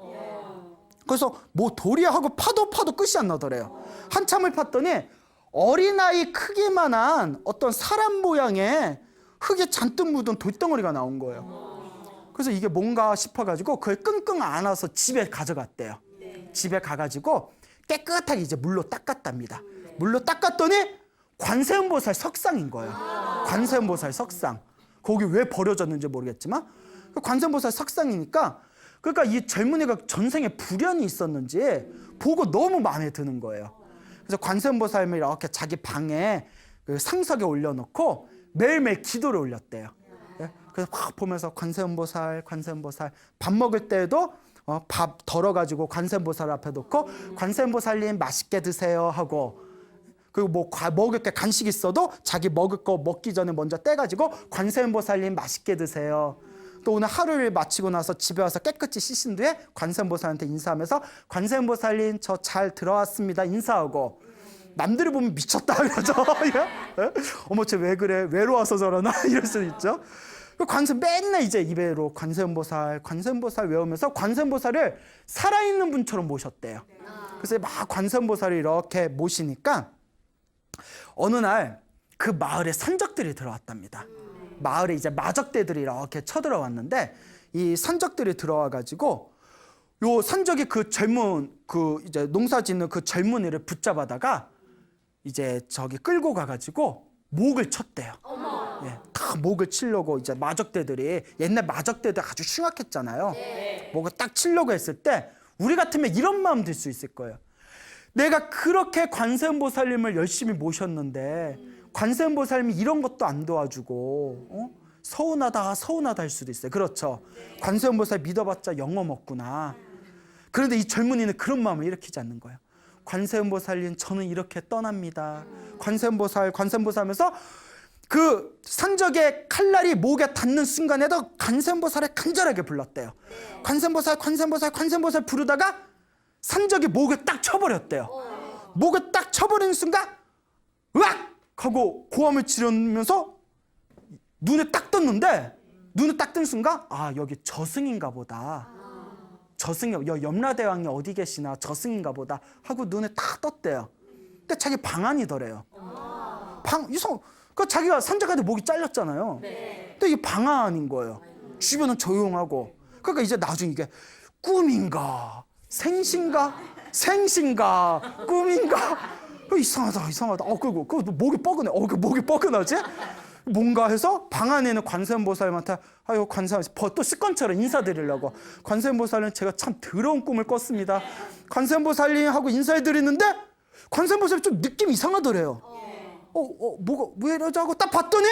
그래서 돌이야 하고 파도 끝이 안 나더래요. 한참을 팠더니 어린아이 크기만한 어떤 사람 모양의 흙에 잔뜩 묻은 돌덩어리가 나온 거예요. 그래서 이게 뭔가 싶어가지고 그걸 끙끙 안아서 집에 가져갔대요. 집에 가가지고 깨끗하게 이제 물로 닦았답니다. 물로 닦았더니 관세음보살 석상인 거예요. 관세음보살 석상. 거기 왜 버려졌는지 모르겠지만 관세음보살 석상이니까, 그러니까 이 젊은이가 전생에 불연이 있었는지 보고 너무 마음에 드는 거예요. 그래서 관세음보살을 이렇게 자기 방에 상석에 올려놓고 매일매일 기도를 올렸대요. 그래서 확 보면서 관세음보살 밥 먹을 때에도 밥 덜어가지고 관세음보살 앞에 놓고 관세음보살님 맛있게 드세요 하고, 그리고 먹을 게 간식 있어도 자기 먹을 거 먹기 전에 먼저 떼가지고 관세음보살님 맛있게 드세요. 또 오늘 하루를 마치고 나서 집에 와서 깨끗이 씻은 뒤에 관세음보살한테 인사하면서 관세음보살님 저 잘 들어왔습니다 인사하고, 남들이 보면 미쳤다 그러죠. 어머 쟤 왜 그래, 외로워서 저러나 이럴 수도 있죠. 맨날 이제 입에로 관세음보살 외우면서 관세음보살을 살아있는 분처럼 모셨대요. 그래서 막 관세음보살을 이렇게 모시니까 어느 날 그 마을에 선적들이 들어왔답니다. 마을에 이제 마적대들이 이렇게 쳐들어왔는데, 이 선적들이 들어와가지고 요 선적이 이제 농사 짓는 그 젊은이를 붙잡아다가 이제 끌고 가가지고 목을 쳤대요. 예, 다 목을 치려고 이제 마적대들이 옛날 마적대들 아주 흉악했잖아요. 목을 딱 치려고 했을 때 우리 같으면 이런 마음 들 수 있을 거예요. 내가 그렇게 관세음보살님을 열심히 모셨는데 관세음보살님이 이런 것도 안 도와주고 서운하다 할 수도 있어요. 그렇죠. 관세음보살 믿어봤자 영어 먹구나. 그런데 이 젊은이는 그런 마음을 일으키지 않는 거예요. 관세음보살님 저는 이렇게 떠납니다. 관세음보살 하면서 그 산적의 칼날이 목에 닿는 순간에도 관세음보살을 간절하게 불렀대요. 관세음보살 부르다가 산적이 목을 딱 쳐버렸대요. 목을 딱 쳐버리는 순간 으악! 하고 고함을 지르면서 눈에 딱 떴는데 눈을 딱 뜬 순간 아 여기 저승인가 보다. 저승이 염라대왕이 어디 계시나 저승인가 보다 하고 눈에 딱 떴대요. 근데 자기 방 안이더래요. 그 자기가 산적한테 목이 잘렸잖아요. 근데 이게 방 안인 거예요. 주변은 조용하고. 그러니까 이제 나중에 이게 꿈인가 생신가 꿈인가 이상하다. 그리고 목이 뻐근해. 그 목이 뻐근하지? 뭔가 해서 방 안에 있는 관세음보살님한테 아유 관세음보살 또 습관처럼 인사드리려고 관세음보살님 제가 참 더러운 꿈을 꿨습니다. 관세음보살님 하고 인사해드리는데 관세음보살이 좀 느낌이 이상하더래요. 뭐가 왜 이러지 하고 딱 봤더니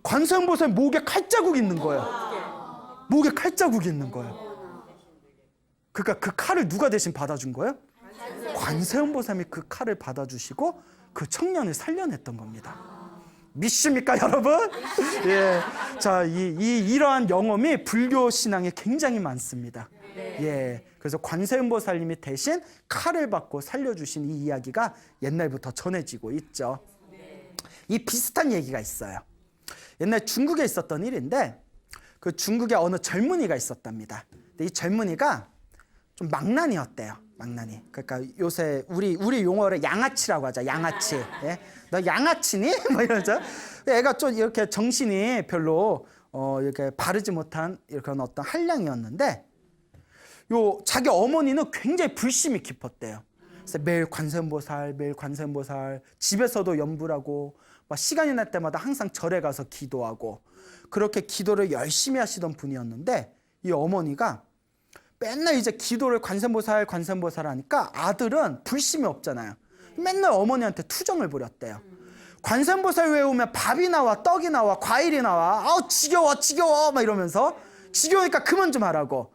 관세음보살 목에 칼자국이 있는 거예요. 목에 칼자국이 있는 거예요. 그러니까 그 칼을 누가 대신 받아준 거예요? 관세음보살이 그 칼을 받아주시고 그 청년을 살려냈던 겁니다. 믿습니까, 여러분? 예. 자, 이러한 영험이 불교 신앙에 굉장히 많습니다. 예. 그래서 관세음보살님이 대신 칼을 받고 살려주신 이 이야기가 옛날부터 전해지고 있죠. 이 비슷한 얘기가 있어요. 옛날 중국에 있었던 일인데 그 중국에 어느 젊은이가 있었답니다. 근데 이 젊은이가 좀 망난이었대요. 망난이. 그러니까 요새 우리 용어로 양아치라고 하죠. 양아치. 예? 너 양아치니? 뭐 이러죠. 애가 좀 이렇게 정신이 별로 이렇게 바르지 못한 그런 어떤 한량이었는데 자기 어머니는 굉장히 불심이 깊었대요. 그래서 매일 관세음보살 집에서도 염불하고 막 시간이 날 때마다 항상 절에 가서 기도하고 그렇게 기도를 열심히 하시던 분이었는데 이 어머니가 맨날 이제 기도를 관세음보살 하니까 아들은 불심이 없잖아요. 맨날 어머니한테 투정을 부렸대요. 관세음보살 외우면 밥이 나와 떡이 나와 과일이 나와 아우 지겨워 막 이러면서 지겨우니까 그만 좀 하라고.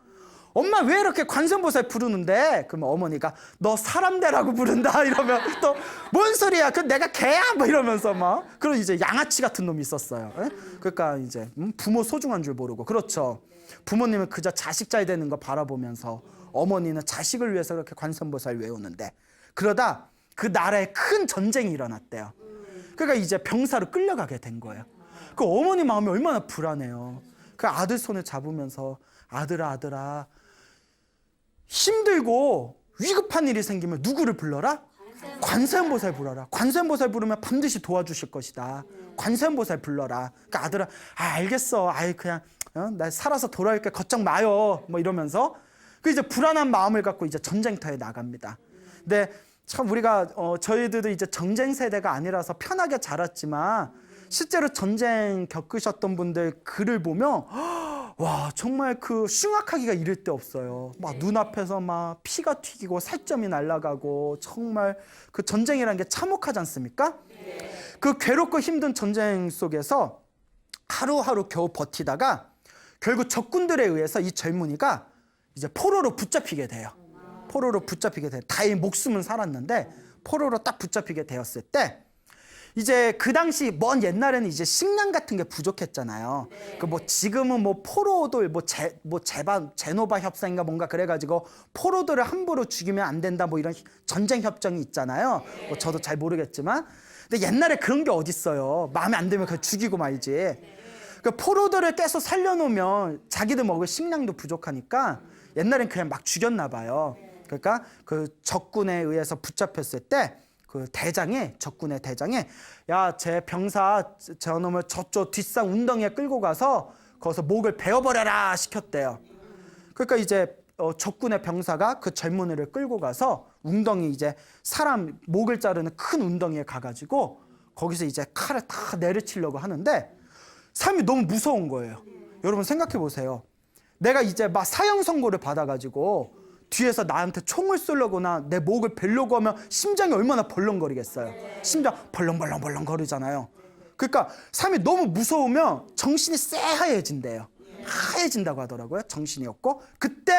엄마 왜 이렇게 관세음보살 부르는데? 그러면 어머니가 너 사람 되라고 부른다 이러면 또 뭔 소리야? 그 내가 개야? 뭐 이러면서 막 그런 이제 양아치 같은 놈이 있었어요. 그러니까 이제 부모 소중한 줄 모르고 그렇죠. 부모님은 그저 자식 잘 되는 거 바라보면서 어머니는 자식을 위해서 그렇게 관세음보살 외우는데 그러다 그 나라에 큰 전쟁이 일어났대요. 그러니까 이제 병사로 끌려가게 된 거예요. 그 어머니 마음이 얼마나 불안해요. 그 아들 손을 잡으면서 아들아 힘들고 위급한 일이 생기면 누구를 불러라? 관세음보살 불러라. 관세음보살 부르면 반드시 도와주실 것이다. 관세음보살 불러라. 그러니까 아들아 알겠어. 그냥 나 살아서 돌아올게 걱정 마요. 뭐 이러면서 그 이제 불안한 마음을 갖고 이제 전쟁터에 나갑니다. 근데 참 우리가 저희들도 이제 전쟁 세대가 아니라서 편하게 자랐지만 실제로 전쟁 겪으셨던 분들 글을 보면 와 정말 그 흉악하기가 이를 데 없어요. 막 눈앞에서 막 피가 튀기고 살점이 날아가고 정말 그 전쟁이라는 게 참혹하지 않습니까? 그 괴롭고 힘든 전쟁 속에서 하루하루 겨우 버티다가 결국 적군들에 의해서 이 젊은이가 이제 포로로 붙잡히게 돼요. 다행히 목숨은 살았는데 포로로 딱 붙잡히게 되었을 때 이제 그 당시 먼 옛날에는 이제 식량 같은 게 부족했잖아요. 그 뭐 지금은 뭐 포로들 제노바 협상인가 뭔가 그래가지고 포로들을 함부로 죽이면 안 된다 뭐 이런 전쟁 협정이 있잖아요. 뭐 저도 잘 모르겠지만 근데 옛날에 그런 게 어딨어요. 마음에 안 들면 그냥 죽이고 말지. 그 포로들을 계속 살려놓으면 자기들 먹을 식량도 부족하니까 옛날엔 그냥 막 죽였나 봐요. 그러니까 그 적군에 의해서 붙잡혔을 때 그 적군의 대장이 야, 제 병사 저놈을 저쪽 뒷산 웅덩이에 끌고 가서 거기서 목을 베어버려라 시켰대요. 그러니까 이제 적군의 병사가 그 젊은이를 끌고 가서 웅덩이 이제 사람 목을 자르는 큰 웅덩이에 가가지고 거기서 이제 칼을 다 내리치려고 하는데 삶이 너무 무서운 거예요. 여러분 생각해 보세요. 내가 이제 막 사형 선고를 받아가지고 뒤에서 나한테 총을 쏘려거나 내 목을 베려고 하면 심장이 얼마나 벌렁거리겠어요. 심장 벌렁벌렁 거리잖아요. 그러니까 삶이 너무 무서우면 정신이 새하얘진대요. 하얘진다고 하더라고요. 정신이 없고. 그때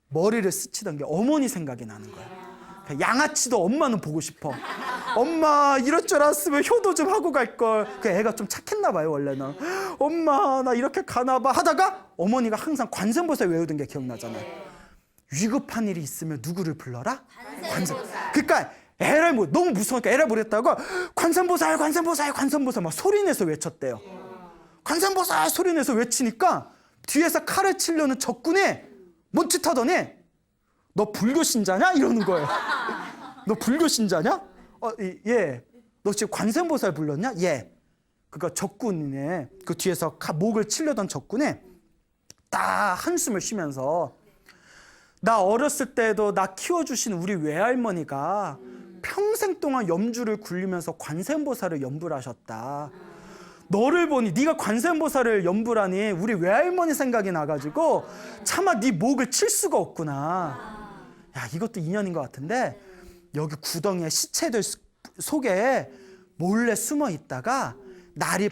머리를 스치던 게 어머니 생각이 나는 거예요. 양아치도 엄마는 보고 싶어. 엄마 이럴 줄 알았으면 효도 좀 하고 갈걸. 그 애가 좀 착했나 봐요 원래는. 엄마 나 이렇게 가나 봐 하다가 어머니가 항상 관세음보살 외우던 게 기억나잖아요. 위급한 일이 있으면 누구를 불러라? 관세음보살. 그러니까 애를 뭐 너무 무서우니까 애를 부렸다고 관세음보살 막 소리내서 외쳤대요. 관세음보살 소리내서 외치니까 뒤에서 칼을 치려는 적군이 멈칫하더니 너 불교 신자냐? 이러는 거예요. 너 불교 신자냐? 예. 너 지금 관세음보살 불렀냐? 예. 그러니까 적군이네. 그 뒤에서 목을 치려던 적군이 딱 한숨을 쉬면서 나 어렸을 때도 나 키워주신 우리 외할머니가 평생 동안 염주를 굴리면서 관세음보살을 염불 하셨다. 너를 보니 네가 관세음보살을 염불하니 우리 외할머니 생각이 나가지고 차마 네 목을 칠 수가 없구나. 야, 이것도 인연인 것 같은데 여기 구덩이에 시체들 속에 몰래 숨어 있다가 날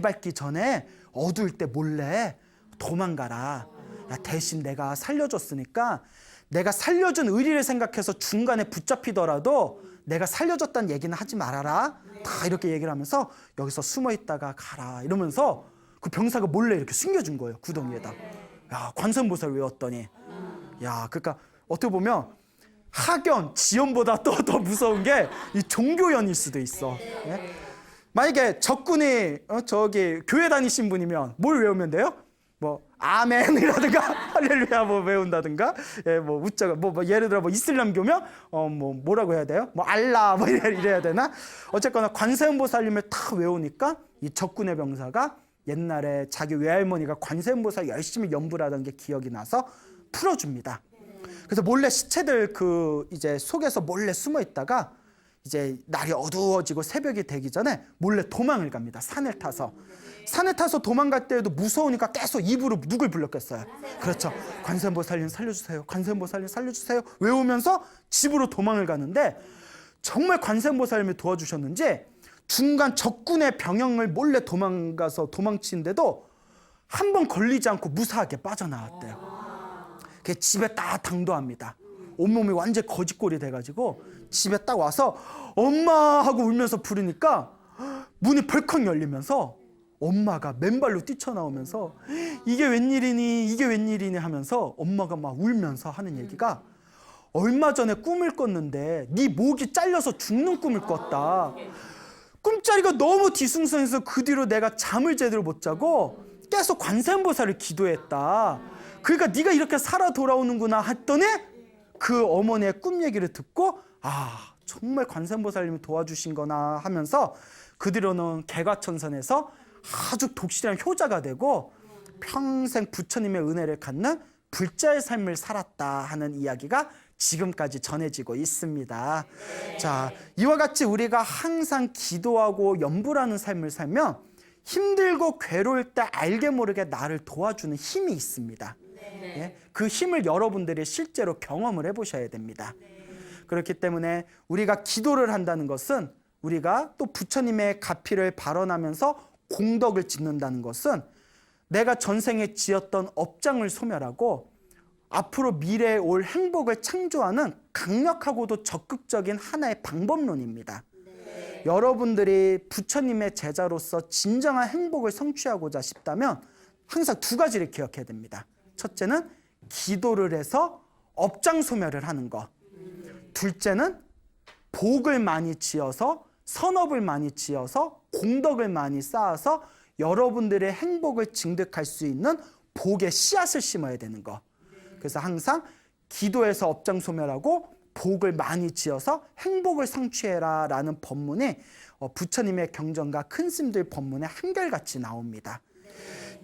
밝기 전에 어두울 때 몰래 도망가라. 야, 대신 내가 살려줬으니까 내가 살려준 의리를 생각해서 중간에 붙잡히더라도 내가 살려줬다는 얘기는 하지 말아라. 다 이렇게 얘기를 하면서 여기서 숨어 있다가 가라 이러면서 그 병사가 몰래 이렇게 숨겨준 거예요. 구덩이에다. 야, 관세음보살 외웠더니 야, 그러니까 어떻게 보면 학연, 지연보다 또 더 무서운 게 이 종교연일 수도 있어. 예? 만약에 적군이 저기 교회 다니신 분이면 뭘 외우면 돼요? 뭐 아멘이라든가 할렐루야 뭐 외운다든가, 예, 뭐 웃자가 뭐 예를 들어 뭐 이슬람교면 뭐 뭐라고 해야 돼요? 뭐 알라 뭐 이래야 되나? 어쨌거나 관세음보살님을 다 외우니까 이 적군의 병사가 옛날에 자기 외할머니가 관세음보살 열심히 염불하던 게 기억이 나서 풀어줍니다. 그래서 몰래 시체들 그 이제 속에서 몰래 숨어 있다가 이제 날이 어두워지고 새벽이 되기 전에 몰래 도망을 갑니다. 산을 타서 도망갈 때에도 무서우니까 계속 입으로 누굴 불렀겠어요? 그렇죠. 관세음보살님 살려주세요. 관세음보살님 살려주세요. 외우면서 집으로 도망을 가는데 정말 관세음보살님이 도와주셨는지 중간 적군의 병영을 몰래 도망치는데도 한 번 걸리지 않고 무사하게 빠져나왔대요. 그 집에 딱 당도합니다. 온몸이 완전 거짓골이 돼가지고 집에 딱 와서 엄마 하고 울면서 부르니까 문이 벌컥 열리면서 엄마가 맨발로 뛰쳐나오면서 이게 웬일이니 하면서 엄마가 막 울면서 하는 얘기가 얼마 전에 꿈을 꿨는데 네 목이 잘려서 죽는 꿈을 꿨다. 꿈자리가 너무 뒤숭숭해서 그 뒤로 내가 잠을 제대로 못 자고 계속 관세음보살을 기도했다. 그러니까 네가 이렇게 살아 돌아오는구나 했더니 그 어머니의 꿈 얘기를 듣고 아, 정말 관세음보살님이 도와주신 거나 하면서 그 뒤로는 개과천선에서 아주 독실한 효자가 되고 평생 부처님의 은혜를 갖는 불자의 삶을 살았다 하는 이야기가 지금까지 전해지고 있습니다. 자, 이와 같이 우리가 항상 기도하고 염불하는 삶을 살면 힘들고 괴로울 때 알게 모르게 나를 도와주는 힘이 있습니다. 예? 그 힘을 여러분들이 실제로 경험을 해보셔야 됩니다. 그렇기 때문에 우리가 기도를 한다는 것은 우리가 또 부처님의 가피를 발언하면서 공덕을 짓는다는 것은 내가 전생에 지었던 업장을 소멸하고 앞으로 미래에 올 행복을 창조하는 강력하고도 적극적인 하나의 방법론입니다. 여러분들이 부처님의 제자로서 진정한 행복을 성취하고자 싶다면 항상 두 가지를 기억해야 됩니다. 첫째는 기도를 해서 업장 소멸을 하는 것. 둘째는 복을 많이 지어서 선업을 많이 지어서 공덕을 많이 쌓아서 여러분들의 행복을 증득할 수 있는 복의 씨앗을 심어야 되는 것. 그래서 항상 기도해서 업장 소멸하고 복을 많이 지어서 행복을 성취해라 라는 법문이 부처님의 경전과 큰 스님들 법문에 한결같이 나옵니다.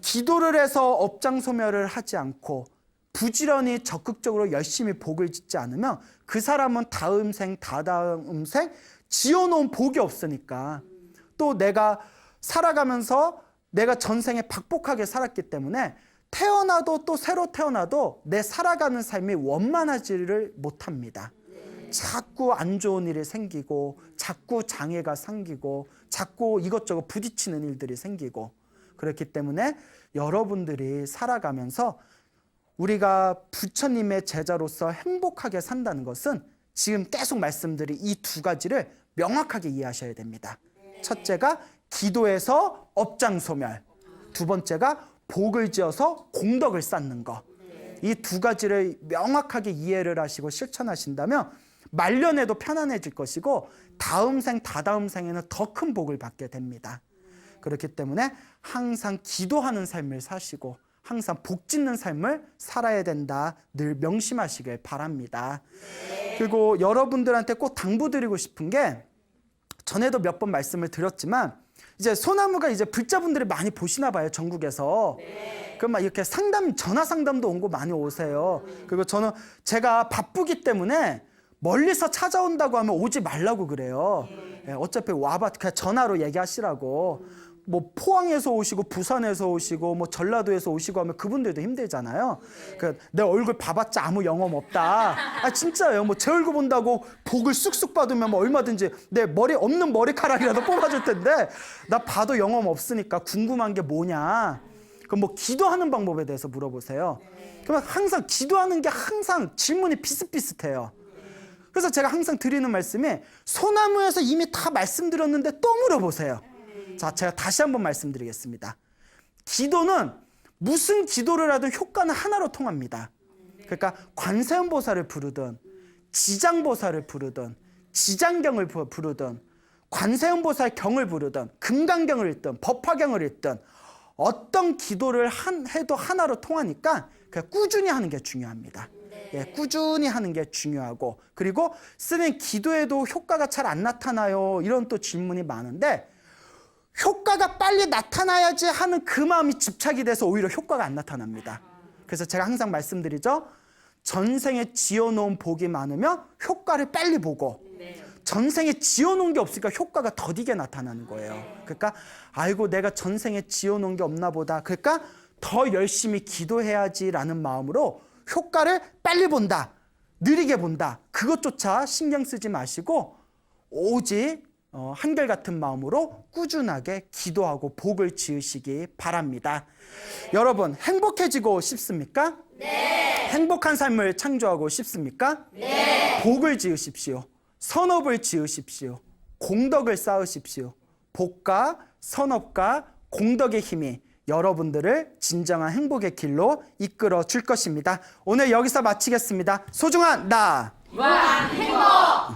기도를 해서 업장 소멸을 하지 않고 부지런히 적극적으로 열심히 복을 짓지 않으면 그 사람은 다음 생, 다다음 생 지어놓은 복이 없으니까 또 내가 살아가면서 내가 전생에 박복하게 살았기 때문에 태어나도 또 새로 태어나도 내 살아가는 삶이 원만하지를 못합니다. 자꾸 안 좋은 일이 생기고 자꾸 장애가 생기고 자꾸 이것저것 부딪히는 일들이 생기고 그렇기 때문에 여러분들이 살아가면서 우리가 부처님의 제자로서 행복하게 산다는 것은 지금 계속 말씀드린 이 두 가지를 명확하게 이해하셔야 됩니다. 첫째가 기도에서 업장소멸, 두 번째가 복을 지어서 공덕을 쌓는 것. 이 두 가지를 명확하게 이해를 하시고 실천하신다면 말년에도 편안해질 것이고 다음 생, 다다음 생에는 더 큰 복을 받게 됩니다. 그렇기 때문에 항상 기도하는 삶을 사시고 항상 복 짓는 삶을 살아야 된다. 늘 명심하시길 바랍니다. 그리고 여러분들한테 꼭 당부드리고 싶은 게 전에도 몇 번 말씀을 드렸지만 이제 소나무가 이제 불자분들이 많이 보시나 봐요, 전국에서. 그럼 막 이렇게 전화 상담도 온 거 많이 오세요. 그리고 저는 제가 바쁘기 때문에 멀리서 찾아온다고 하면 오지 말라고 그래요. 어차피 와봐 그냥 전화로 얘기하시라고. 뭐 포항에서 오시고 부산에서 오시고 뭐 전라도에서 오시고 하면 그분들도 힘들잖아요. 내 얼굴 봐봤자 아무 영험 없다. 아 진짜예요. 뭐 제 얼굴 본다고 복을 쑥쑥 받으면 뭐 얼마든지 내 머리 없는 머리카락이라도 뽑아줄 텐데 나 봐도 영험 없으니까 궁금한 게 뭐냐. 그럼 뭐 기도하는 방법에 대해서 물어보세요. 그러면 항상 기도하는 게 항상 질문이 비슷비슷해요. 그래서 제가 항상 드리는 말씀이 소나무에서 이미 다 말씀드렸는데 또 물어보세요. 자, 제가 다시 한번 말씀드리겠습니다. 기도는 무슨 기도를 하든 효과는 하나로 통합니다. 그러니까 관세음보살을 부르든 지장보살을 부르든 지장경을 부르든 관세음보살 경을 부르든 금강경을 읽든 법화경을 읽든 어떤 기도를 해도 하나로 통하니까 그냥 꾸준히 하는 게 중요합니다. 예, 꾸준히 하는 게 중요하고 그리고 쓰는 기도에도 효과가 잘 안 나타나요. 이런 또 질문이 많은데 효과가 빨리 나타나야지 하는 그 마음이 집착이 돼서 오히려 효과가 안 나타납니다. 그래서 제가 항상 말씀드리죠. 전생에 지어놓은 복이 많으면 효과를 빨리 보고 전생에 지어놓은 게 없으니까 효과가 더디게 나타나는 거예요. 그러니까 아이고 내가 전생에 지어놓은 게 없나 보다. 그러니까 더 열심히 기도해야지라는 마음으로 효과를 빨리 본다. 느리게 본다. 그것조차 신경 쓰지 마시고 오직 한결같은 마음으로 꾸준하게 기도하고 복을 지으시기 바랍니다. 여러분 행복해지고 싶습니까? 네. 행복한 삶을 창조하고 싶습니까? 네. 복을 지으십시오. 선업을 지으십시오. 공덕을 쌓으십시오. 복과 선업과 공덕의 힘이 여러분들을 진정한 행복의 길로 이끌어 줄 것입니다. 오늘 여기서 마치겠습니다. 소중한 나 왕 행복